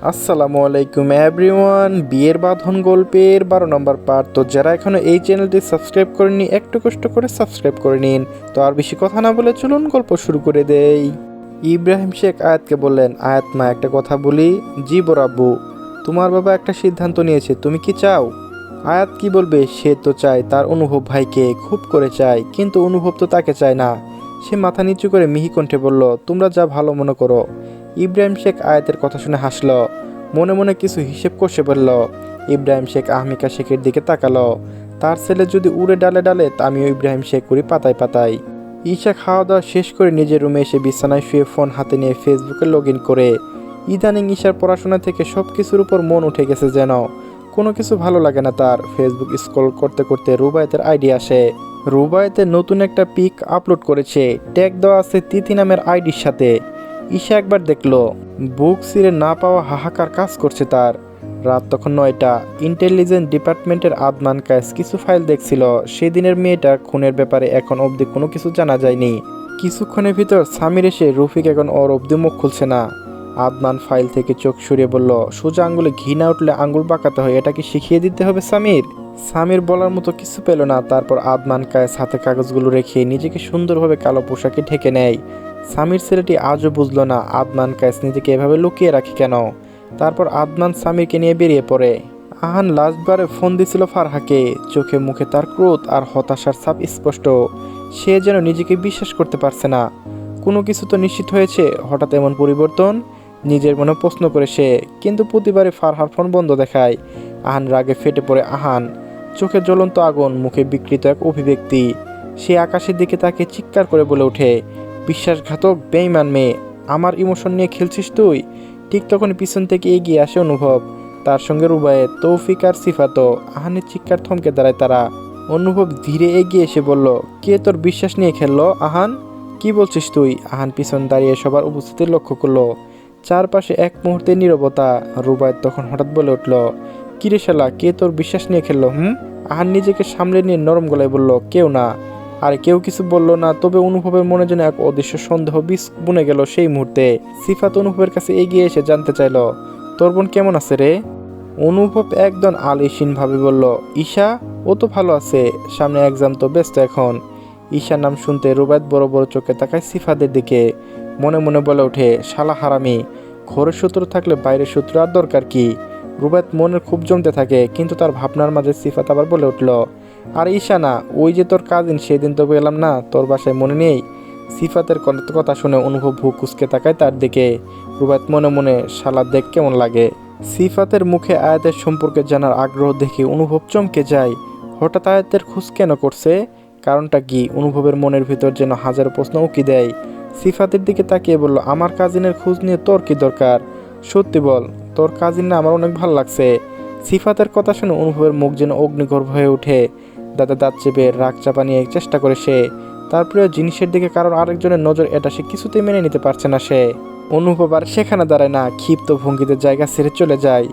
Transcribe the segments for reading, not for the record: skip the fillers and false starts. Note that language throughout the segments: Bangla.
আসসালামু আলাইকুম এভরিওয়ান। বিয়ের বাঁধন গল্পের 12 নম্বর পার্ট। তো যারা এখনো এই চ্যানেলটি সাবস্ক্রাইব করেননি একটু কষ্ট করে সাবস্ক্রাইব করে নিন। তো আর বেশি কথা না বলে চলুন গল্প শুরু করে দেই। ইব্রাহিম শেখ আয়াতকে বললেন, আয়াত মা একটা কথা বলি। জি বড় আব্বু। তোমার বাবা একটা সিদ্ধান্ত নিয়েছে, তুমি কি চাও? আয়াত কি বলবে, সে তো চায় তার অনুভব ভাইকে খুব করে চায়, কিন্তু অনুভব তো তাকে চায় না। সে মাথা নিচু করে মিহি কণ্ঠে বলল, তোমরা যা ভালো মনে করো। ইব্রাহিম শেখ আয়াতের কথা শুনে হাসল, মনে মনে কিছু হিসেব কষে বলল। ইব্রাহিম শেখ আহমিকা শেখের দিকে তাকালো। তার ছেলে যদি উড়ে ডালে ডালে, তা আমিও ইব্রাহিম শেখ করি পাতায় পাতায়। ঈশা খাওয়া দাওয়া শেষ করে নিজের রুমে এসে বিছানায় শুয়ে ফোন হাতে নিয়ে ফেসবুকে লগ ইন করে। ইদানিং ঈশার পড়াশোনা থেকে সব কিছুর উপর মন উঠে গেছে যেন। কোনো কিছু ভালো লাগে না তার। ফেসবুক স্ক্রল করতে করতে রুবায়েতের আইডি আসে। রুবায়েতের নতুন একটা পিক আপলোড করেছে, ট্যাগ দেওয়া আছে তিথি নামের আইডির সাথে। ঈশা একবার দেখলো, বুক ছিঁড়ে না পাওয়া হাহাকার কাজ করছে তার। রাত তখন 9টা। ইন্টেলিজেন্স ডিপার্টমেন্টের আদমান কায়েস কিছু ফাইল দেখছিল। সেদিনের মেয়েটা খুনের ব্যাপারে এখন অবধি কোনো কিছু জানা যায়নি। কিছুক্ষণের ভিতর সামির এসে রফিক এখন ওর অবধি মুখ খুলছে না। আদমান ফাইল থেকে চোখ সরিয়ে বলল, সোজা আঙ্গুলে ঘি না উঠলে আঙ্গুল বাঁকাতে হয়, এটা কি শিখিয়ে দিতে হবে সামির? সামির বলার মতো কিছু পেল না। তারপর আদমান কায়েস হাতে কাগজগুলো রেখে নিজেকে সুন্দরভাবে কালো পোশাকে ঢেকে নেয়। সামির ছেলেটি আজও বুঝলো না আদমান কায়েস নিজেকে এভাবে লুকিয়ে রাখে কেন। তারপর আদমান সামিরকে নিয়ে বেরিয়ে পড়ে। আহান লাস্টবারে ফোন দিছিল ফারহাকে। চোখে মুখে তার ক্রোধ আর হতাশার ছাপ স্পষ্ট। সে যেন নিজেকে বিশ্বাস করতে পারছে না। কোনো কিছু তো নিশ্চিত হয়েছে, হঠাৎ এমন পরিবর্তন? নিজের মনে প্রশ্ন করে সে। কিন্তু প্রতিবারে ফারহার ফোন বন্ধ দেখায়। আহান রাগে ফেটে পড়ে। আহান চোখে জ্বলন্ত আগুন, মুখে বিকৃত এক অভিব্যক্তি। সে আকাশের দিকে তাকে চিৎকার করে বলে ওঠে, বিশ্বাসঘাতক বেঈমান মেয়ে, আমার ইমোশন নিয়ে খেলছিস তুই? ঠিক তখন পিছন থেকে এগিয়ে আসে অনুভব, তার সঙ্গে রুবায়েত, তৌফিক আর সিফাতও। আহানের চিৎকার থমকে দাঁড়ায় তারা। অনুভব ধীরে এগিয়ে এসে বলল, কে তোর বিশ্বাস নিয়ে খেললো আহান? কি বলছিস তুই? আহান পিছন দাঁড়িয়ে সবার উপস্থিতি লক্ষ্য করলো। চারপাশে এক মুহূর্তে নীরবতা। রুবায়েত তখন হঠাৎ বলে উঠল, কিরে শালা, কে তোর বিশ্বাস নিয়ে খেললো? আহান নিজেকে সামলে নিয়ে নরম গলায় বলল, কেউ না। আর কেউ কিছু বলল না। তবে অনুভবের মনে যেন এক অদৃশ্য সন্দেহ বীজ বুনে গেল সেই মুহূর্তে। সিফাত অনুভবের কাছে এগিয়ে এসে জানতে চাইল, তোর বোন কেমন আছে রে? অনুভব একদম আলিশীন ভাবে বলল, ঈশা, ও তো ভালো আছে, সামনে এক্সাম তো, ব্যস্ত এখন। ঈশার নাম শুনতে রুবায়েত বড় বড় চোখে তাকায় সিফাতের দিকে। মনে মনে বলে ওঠে, শালা হারামি, ঘরের শত্রু থাকলে বাইরের শত্রু আর দরকার কি? রুবায়েত মনের খুব জমতে থাকে, কিন্তু তার ভাবনার মাঝে সিফাত আবার বলে উঠল, আর ঈশা না, ওই যে তোর কাজিন, সেদিন তো গেলাম না তোর বাসায়, মনে নেই? সিফাতের কথা শুনে অনুভব ভুক কুঁচকে তাকায় তার দিকে। রুবায়েত মনে মনে, শালা দেখ কেমন লাগে। সিফাতের মুখে আয়াতের সম্পর্কে জানার আগ্রহ দেখে অনুভব চমকে যায়। হঠাৎ আয়াতের খোঁজ কেন করছে? কারণটা কি? অনুভবের মনের ভিতর যেন হাজার প্রশ্ন উকি দেয়। সিফাতের দিকে তাকিয়ে বলল, আমার কাজিনের খোঁজ নিয়ে তোর কি দরকার? সত্যি বল, তোর কাজিন না আমার অনেক ভালো লাগছে। সিফাতের কথা শুনে অনুভবের মুখ যেন অগ্নিগর্ভ হয়ে ওঠে। দাদা দাঁত চেপে রাগ চাপা নিয়ে চেষ্টা করে সে। তার প্রিয় জিনিসের দিকে কারণ আরেকজনের নজর, এটা সে কিছুতেই মেনে নিতে পারছে না সে। অনুভব আর সেখানে দাঁড়ায় না, ক্ষিপ্ত ভঙ্গিতে জায়গা ছেড়ে চলে যায়।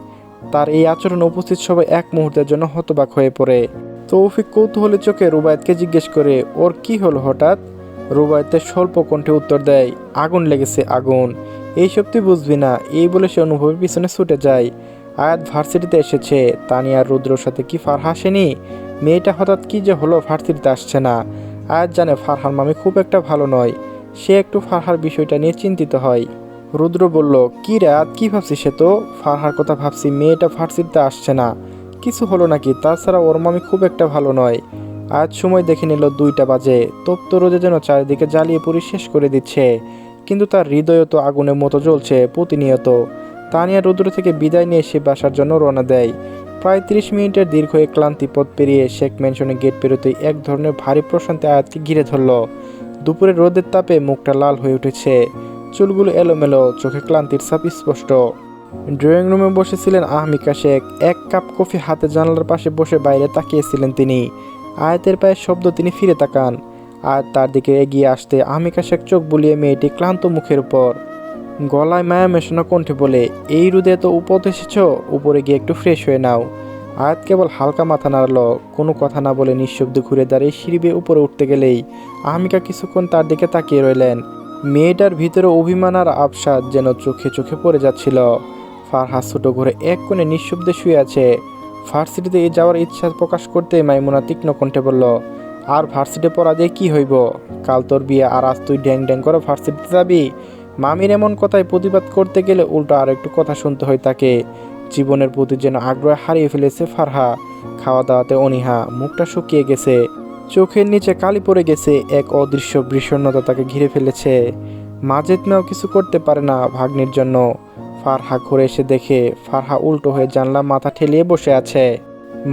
তার এই আচরণ উপস্থিত সবাই এক মুহূর্তের জন্য হতবাক হয়ে পড়ে। তৌফিক কৌতূহলী চোখে রুবায়েতকে জিজ্ঞেস করে, ওর কি হলো হঠাৎ? রুবায়েতের স্বল্প কণ্ঠে উত্তর দেয়, আগুন লেগেছে, আগুন। এইসব তুই বুঝবি না, এই বলে সে অনুভবের পিছনে ছুটে যায়। আয়াত ভার্সিটিতে এসেছে। তানিয়া আর রুদ্রর সাথে কি ফারহা আসেনি? মেয়েটা হঠাৎ কি যে হলো, ভার্সিটিতে আসছে না। আয়াত জানে ফারহার মামি খুব একটা ভালো নয়। সে একটু ফারহার বিষয়টা নিয়ে চিন্তিত হয়। রুদ্র বলল, কি রে আয়াত, কি ভাবছিস? সে তো ফারহার কথা ভাবছি, মেয়েটা ভার্সিটিতে আসছে না, কিছু হলো নাকি? তাছাড়া ওর মামি খুব একটা ভালো নয়। আজ সময় দেখে নিল 2টা বাজে। তপ্ত রোদে যেন চারিদিকে জ্বালিয়ে পুড়ি শেষ করে দিচ্ছে, কিন্তু তার হৃদয়ও তো আগুনের মতো জ্বলছে প্রতিনিয়ত। তানিয়া রুদ্র থেকে বিদায় নিয়ে সে বাসার জন্য রওনা দেয়। প্রায় 30 মিনিটের দীর্ঘ এক ক্লান্তি পথ পেরিয়ে শেখ ম্যানশনের গেট পেরোতেই এক ধরনের ভারী প্রশান্তি আয়াতকে ঘিরে ধরল। দুপুরের রোদের তাপে মুখটা লাল হয়ে উঠেছে, চুলগুলো এলোমেলো, চোখে ক্লান্তির ছাপ স্পষ্ট। ড্রয়িং রুমে বসেছিলেন আহমিকা শেখ। এক কাপ কফি হাতে জানালার পাশে বসে বাইরে তাকিয়েছিলেন তিনি। আয়াতের পায়ের শব্দ তিনি ফিরে তাকান। আয়াত তার দিকে এগিয়ে আসতে আহমিকা শেখ চোখ বুলিয়ে মেয়েটি ক্লান্ত মুখের উপর, গলায় মায়া মেশানো কণ্ঠে বলে, এই রোদে তো উপর এসেছ, উপরে গিয়ে একটু ফ্রেশ হয়ে নাও। আয়াত কেবল হালকা মাথা নাড়ালো, কোনো কথা না বলে নিঃশব্দে ঘুরে দাঁড়িয়ে সিঁড়ি বেয়ে উপরে উঠতে গেলেই আহমিকা কিছুক্ষণ তার দিকে তাকিয়ে রইলেন। মেয়েটার ভিতরে অভিমান আর আবসাদ যেন চোখে চোখে পড়ে যাচ্ছিল। ফারহা ছোট ঘরে এক কোণে নিঃশব্দে শুয়ে আছে। ভার্সিটিতে যাওয়ার ইচ্ছা প্রকাশ করতে মাইমুনা তীক্ষ্ণ কণ্ঠে বলল, আর ভার্সিটি পড়া দিয়ে কি হইব? কাল তোর বিয়ে, আর আজ তুই ড্যাং ড্যাং করে ভার্সিটিতে যাবি? মামির এমন কথায় প্রতিবাদ করতে গেলে উল্টো আর একটু কথা শুনতে হয় তাকে। জীবনের প্রতি যেন আগ্রহ হারিয়ে ফেলেছে ফারহা। খাওয়া দাওয়াতে অনীহা, মুখটা শুকিয়ে গেছে, চোখের নিচে কালি পড়ে গেছে, এক অদৃশ্য বিষণ্ণতা তাকে ঘিরে ফেলেছে। মাজেদ মেয়েও কিছু করতে পারে না ভাগ্নির জন্য। ফারহা ঘুরে এসে দেখে ফারহা উল্টো হয়ে জানলা মাথা ঠেলিয়ে বসে আছে।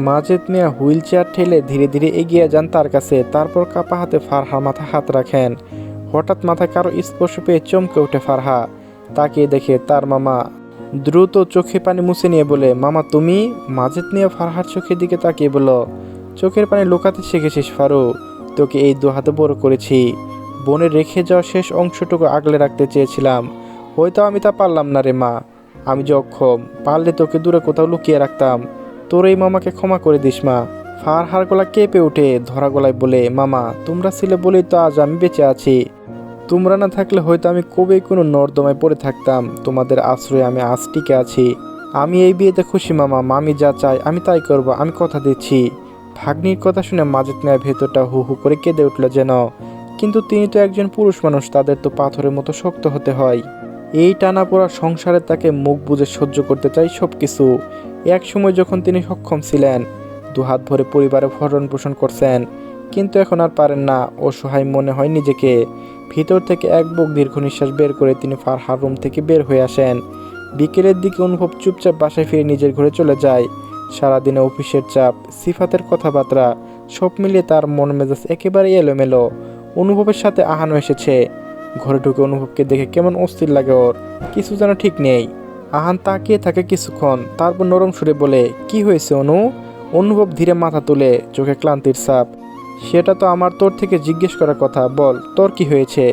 মাজেদ মিয়া হুইল চেয়ার ঠেলে ধীরে ধীরে এগিয়ে যান তার কাছে, তারপর কাপা হাতে ফারহার মাথায় হাত রাখেন। হঠাৎ মাথায় কারো স্পর্শ পেয়ে চমকে ওঠে ফারহা। তাকিয়ে দেখে তার মামা। দ্রুত চোখে পানি মুছে নিয়ে বলে, মামা তুমি? মাজেদ মিয়া ফারহার চোখের দিকে তাকিয়ে বলল, চোখের পানি লুকাতে শিখেছিস ফারু? তোকে এই দু হাতে বড় করেছি, বোনের রেখে যাওয়া শেষ অংশটুকু আগলে রাখতে চেয়েছিলাম, হয়তো আমি তা পারলাম না রে মা। আমি যে অক্ষম, পারলে তোকে দূরে কোথাও লুকিয়ে রাখতাম। তোর এই মামাকে ক্ষমা করে দিস মা। ফারহার গলা কেঁপে উঠে ধরা গলায় বলে, মামা তোমরা ছিলে বলেই তো আজ আমি বেঁচে আছি। তোমরা না থাকলে হয়তো আমি কবেই কোনো নর্দমায় পড়ে থাকতাম। তোমাদের আশ্রয়ে আমি আজ টিকে আছি। আমি এই বিয়েতে খুশি মামা, মামি যা চাই আমি তাই করব, আমি কথা দিচ্ছি। ভাগ্নির কথা শুনে মাজেদ মিয়ার ভেতরটা হু হু করে কেঁদে উঠল যেন। কিন্তু তিনি তো একজন পুরুষ মানুষ, তাদের তো পাথরের মতো শক্ত হতে হয়। এই টানাপোড়া সংসারে তাকে মুখ বুজে সহ্য করতে চাই সব কিছু। এক সময় যখন তিনি সক্ষম ছিলেন, দুহাত ভরে পরিবারে ভরণ পোষণ করছেন, কিন্তু এখন আর পারেন না। অসহায় মনে হয় নিজেকে। ভিতর থেকে এক বুক দীর্ঘ নিঃশ্বাস বের করে তিনি ফারহার রুম থেকে বের হয়ে আসেন। বিকেলের দিকে অনুভব চুপচাপ বাসায় ফিরে নিজের ঘরে চলে যায়। সারাদিনে অফিসের চাপ, সিফাতের কথাবার্তা সব মিলিয়ে তার মন মেজাজ একেবারেই এলোমেলো। অনুভবের সাথে আহানও এসেছে। ঘরে ঢুকে অনুভবকে দেখে কেমন অস্থির লাগে ওর, কিছু যেন ঠিক নেই। আহান তাকিয়ে থাকে কিছুক্ষণ, তারপর নরম সুরে বলে, কি হয়েছে অনু? অনুভব ধীরে মাথা তুলে, চোখে ক্লান্তির ছাপ। সেটা তো আমার তোর থেকে জিজ্ঞেস করার কথা, বল তোর কি হয়েছে?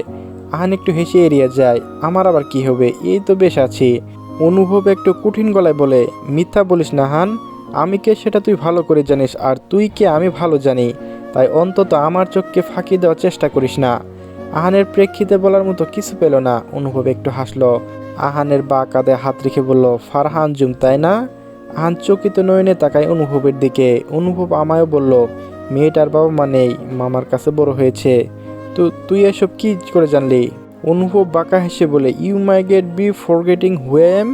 আহান একটু হেসে এড়িয়ে যায়, আমার আবার কি হবে, এই তো বেশ আছি। অনুভব একটু কঠিন গলায় বলে, মিথ্যা বলিস না আহান, আমি কে সেটা তুই ভালো করে জানিস, আর তুই কে আমি ভালো জানি, তাই অন্তত আমার চোখকে ফাঁকি দেওয়ার চেষ্টা করিস না। আহানের প্রেক্ষিতে বলার মতো কিছু পেল না। অনুভব একটু হাসলো। আহানের বা কাঁধে হাত রেখে বলল, ফারহান জুম তাই না? আহান চকিত নয়নে তাকায় অনুভবের দিকে। অনুভব আমায়ও বলল, মেয়েটার বাবা মা নেই, মামার কাছে বড় হয়েছে। তো তুই এসব কি করে জানলি? অনুভব বাঁকা হেসে বলে, you might be forgetting whom.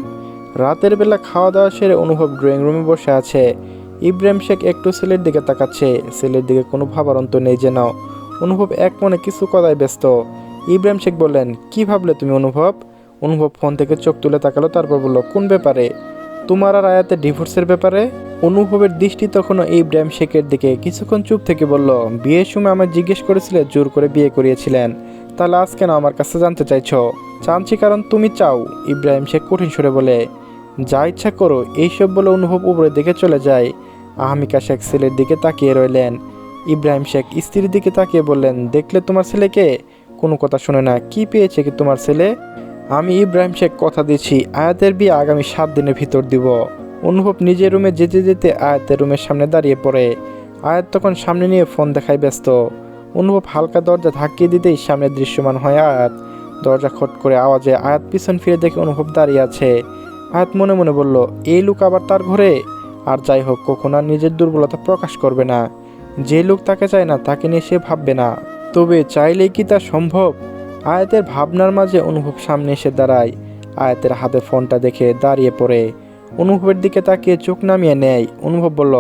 রাতের বেলা খাওয়া দাওয়া সেরে অনুভব ড্রয়িং রুমে বসে আছে। ইব্রাহিম শেখ একটু ছেলের দিকে তাকাচ্ছে, ছেলের দিকে কোনো ভাবার অন্ত নেই যেন। অনুভব এক মনে কিছু কথায় ব্যস্ত। ইব্রাহিম শেখ বললেন, কি ভাবলে তুমি অনুভব? অনুভব ফোন থেকে চোখ তুলে তাকালো, তারপর বলল, কোন ব্যাপারে? তোমার আর আয়াতের ডিভোর্সের ব্যাপারে। অনুভবের দৃষ্টি তখনও ইব্রাহিম শেখের দিকে। কিছুক্ষণ চুপ থেকে বলল, বিয়ের সময় আমায় জিজ্ঞেস করেছিলে, জোর করে বিয়ে করিয়েছিলেন, তাহলে আজ কেন আমার কাছে জানতে চাইছো? জানছি কারণ তুমি চাও। ইব্রাহিম শেখ কঠিন সুরে বলে, যা ইচ্ছা করো। এইসব বলে অনুভব উপরের দিকে চলে যায়। আহমিকা শেখ ছেলের দিকে তাকিয়ে রইলেন। ইব্রাহিম শেখ স্ত্রীর দিকে তাকিয়ে বললেন, দেখলে তোমার ছেলেকে, কোনো কথা শুনে না, কি পেয়েছে কি তোমার ছেলে? আমি ইব্রাহিম শেখ কথা দিচ্ছি, আয়াতের বিয়ে আগামী 7 দিনের ভিতর দিব। অনুভব নিজের রুমে যেতে যেতে আয়াতের রুমের সামনে দাঁড়িয়ে পড়ে। আয়াত তখন সামনে নিয়ে ফোন দেখায় ব্যস্ত। অনুভব হালকা দরজা ধাক্কিয়ে দিতেই সামনে দৃশ্যমান হয় আয়াত। দরজা খট করে আওয়াজে আয়াত পিছন ফিরে দেখে অনুভব দাঁড়িয়ে আছে। আয়াত মনে মনে বলল, এই লোক আবার তার ঘরে? আর যাই হোক, কখনো আর নিজের দুর্বলতা প্রকাশ করবে না। যে লোক তাকে চায় না তাকে নিয়ে সে ভাববে না। তবে চাইলেই কি তা সম্ভব? আয়াতের ভাবনার মাঝে অনুভব সামনে এসে দাঁড়ায়। আয়াতের হাতে ফোনটা দেখে দাঁড়িয়ে পড়ে। অনুভবের দিকে তাকিয়ে চোখ নামিয়ে নেয়। অনুভব বলল,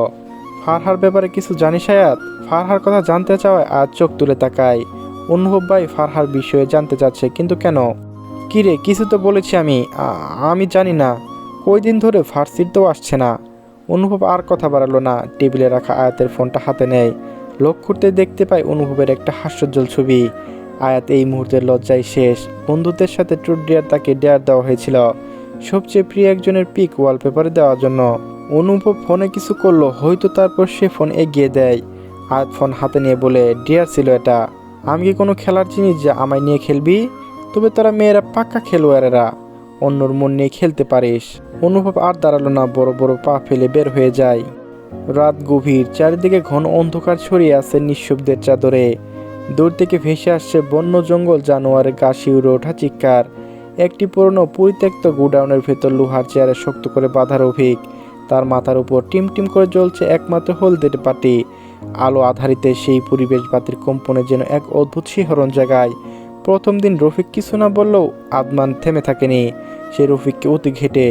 ফারহার ব্যাপারে কিছু জানিস আয়াত? ফারহার কথা জানতে চাওয়ায় আয়াত চোখ তুলে তাকায়। অনুভব ভাই ফারহার বিষয়ে জানতে চাচ্ছে, কিন্তু কেন? কিরে, কিছু তো বলেছি আমি জানি না। কয়দিন ধরে ভার্সিটিতেও আসছে না। অনুভব আর কথা বাড়ালো না, টেবিলে রাখা আয়াতের ফোনটা হাতে নেয়। লক্ষ্য করতে দেখতে পায় অনুভবের একটা হাস্যোজ্জ্বল ছবি। আয়াত এই মুহূর্তের লজ্জায় শেষ। বন্ধুদের সাথে ট্রুথ ডেয়ার তাকে ডেয়ার দেওয়া হয়েছিল, সবচেয়ে প্রিয় একজনের পিক ওয়ালপেপারে দেওয়ার জন্য। অনুভব ফোনে কিছু করলো হয়তো, তারপর সে ফোন এগিয়ে দেয়। আয়াত ফোন হাতে নিয়ে বলে, ডেয়ার ছিল এটা। আমি কি কোনো খেলার জিনিস যা আমায় নিয়ে খেলবি? তবে তোরা মেয়েরা পাক্কা খেলোয়াড়েরা, অন্যর মন নিয়ে খেলতে পারিস। অনুভব আর দাঁড়ালো না, বড় বড় পা ফেলে বের হয়ে যায়। রাত গভীর, চারিদিকে ঘন অন্ধকার ছড়িয়ে আছে নিঃশব্দের চাদরে। দূর থেকে ভেসে আসছে বন্য জঙ্গল, জানোয়ারের গা শিউরে ওঠা চিৎকার। একটি পুরনো পরিত্যক্ত গোডাউনের ভেতর লোহার চেয়ারে শক্ত করে বাঁধা রফিক। তার মাথার উপর টিম টিম করে জ্বলছে একমাত্র হলদে পাটি। আলো আধারিতে সেই পরিবেশ বাতির কম্পনে যেন এক অদ্ভুত শিহরণ জাগায়। প্রথম দিন রফিক কিছু না বললেও আদনান থেমে থাকেনি। সে রফিককে অতি ঘেটে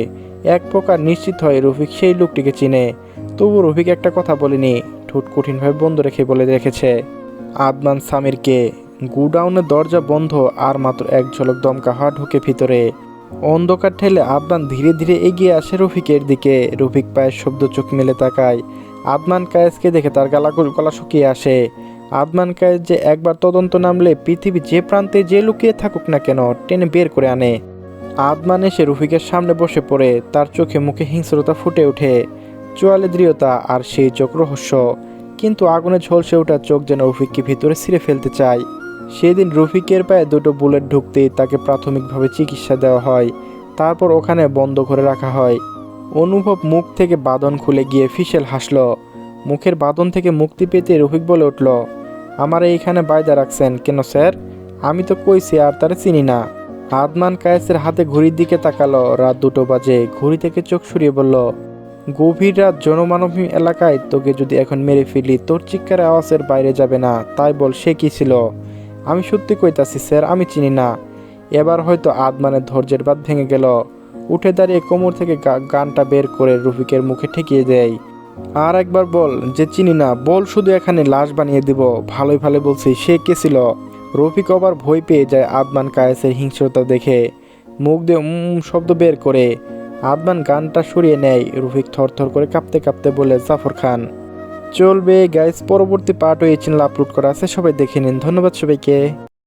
এক প্রকার নিশ্চিত হয় রফিক সেই লোকটিকে চিনে। তবু রফিক একটা কথা বলেনি, ঠোঁট কঠিনভাবে বন্ধ রেখে বলে রেখেছে, আদনান সামিরকে। গোডাউনের দরজা বন্ধ, আর মাত্র এক ঝলক দমকা হাওয়া ঢুকে ভিতরে। অন্ধকার ঠেলে আদনান ধীরে ধীরে এগিয়ে আসে রফিকের দিকে। রফিক পায়ের শব্দ চোখ মেলে তাকায়। আদনান কায়েসকে দেখে তার গলা শুকিয়ে আসে। আদনান কায়েস যে একবার তদন্ত নামলে পৃথিবী যে প্রান্তে যে লুকিয়ে থাকুক না কেন টেনে বের করে আনে। আদনান এসে রফিকের সামনে বসে পড়ে। তার চোখে মুখে হিংস্রতা ফুটে ওঠে, চোয়ালে দৃঢ়তা, আর সেই চোখ রহস্য। কিন্তু আগুনে ঝলসে ওঠা চোখ যেন রফিককে ভিতরে ছিঁড়ে ফেলতে চায়। সেদিন রফিকের পায়ে দুটো বুলেট ঢুকতেই তাকে প্রাথমিকভাবে চিকিৎসা দেওয়া হয়। তারপর ওখানে বন্ধ করে রাখা হয়। অনুভব মুখ থেকে বাঁধন খুলে গিয়ে ফিসেল হাসল। মুখের বাঁধন থেকে মুক্তি পেতে রফিক বলে উঠল, আমার এইখানে বাইদা রাখছেন কেন স্যার? আমি তো কইছি আর তারা চিনি না। আদনান কায়েসের হাতে ঘড়ির দিকে তাকালো। রাত 2টো বাজে। ঘড়ি থেকে চোখ সরিয়ে বলল, গভীর রাত জনমানবহীন এলাকায় তোকে যদি এখন মেরে ফেলি তোর চিৎকার আওয়াজের বাইরে যাবে না। তাই বল সে কি ছিল? আমি সত্যি কইতাছি স্যার, আমি চিনি না। এবার হয়তো আদনানের ধৈর্যের বাঁধ ভেঙে গেল। উঠে দাঁড়িয়ে কোমর থেকে গানটা বের করে রফিকের মুখে ঠেকিয়ে দেয়। আর একবার বল যে চিনি না, বল শুধু এখানে লাশ বানিয়ে দিব। ভালোই ভালো বলছি, সে কে ছিল? রফিক আবার ভয় পেয়ে যায় আদনান কায়েসের হিংস্রতা দেখে। মুখ দিয়ে শব্দ বের করে। আদনান গানটা সরিয়ে নেয়। রফিক থরথর করে কাঁপতে কাঁপতে বলে, জাফর খান। চলবে গাইস, পরবর্তী পার্টও এই চ্যানেল আপলোড করা আছে, সবাই দেখে নিন। ধন্যবাদ সবাইকে।